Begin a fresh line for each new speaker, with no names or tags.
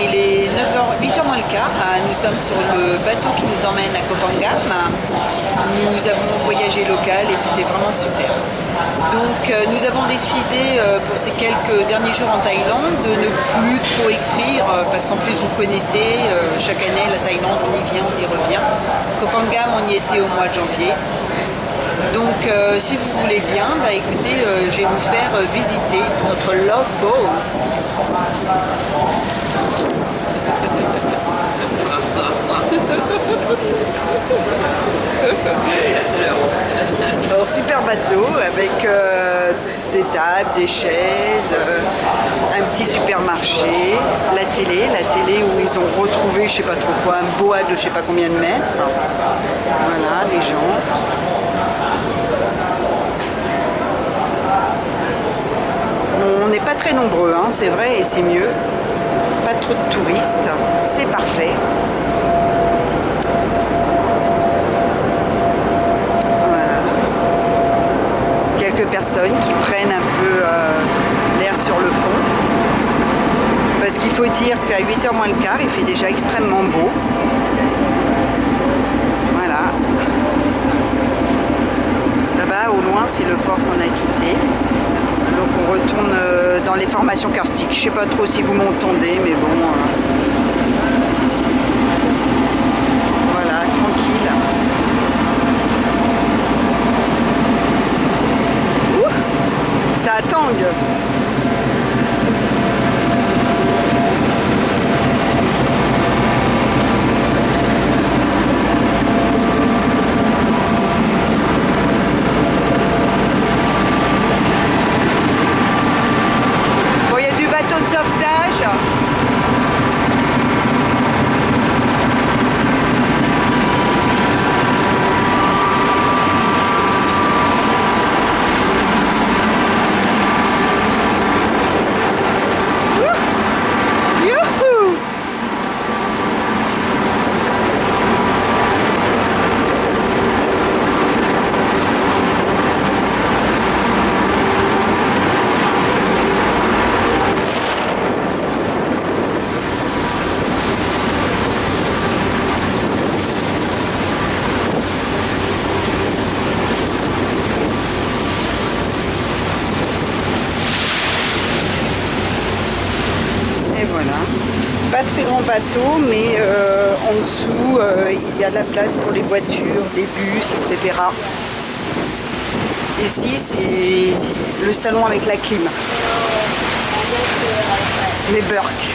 il est 8h moins le quart. Nous sommes sur le bateau qui nous emmène à Kopangam. Nous avons voyagé local et c'était vraiment super. Donc nous avons décidé pour ces quelques derniers jours en Thaïlande de ne plus trop écrire parce qu'en plus vous connaissez, chaque année la Thaïlande on y vient, on y revient. Kopangam on y était au mois de janvier. Donc si vous voulez bien, écoutez, je vais vous faire visiter notre Love Boat. Alors, super bateau avec des tables, des chaises, un petit supermarché, la télé où ils ont retrouvé je sais pas trop quoi, un boa de je sais pas combien de mètres. Voilà, les gens. On n'est pas très nombreux, hein, c'est vrai, et c'est mieux. Pas trop de touristes, c'est parfait. Voilà. Quelques personnes qui prennent un peu l'air sur le pont. Parce qu'il faut dire qu'à 8h moins le quart, il fait déjà extrêmement beau. Voilà. Là-bas, au loin, c'est le port qu'on a quitté. Donc on retourne dans les formations karstiques. Je sais pas trop si vous m'entendez, mais bon. Voilà, tranquille. Ouh, ça tangue. Bateau de sauvetage. Et voilà, pas très grand bateau, mais en dessous il y a de la place pour les voitures, les bus, etc. Ici c'est le salon avec la clim, les Burks.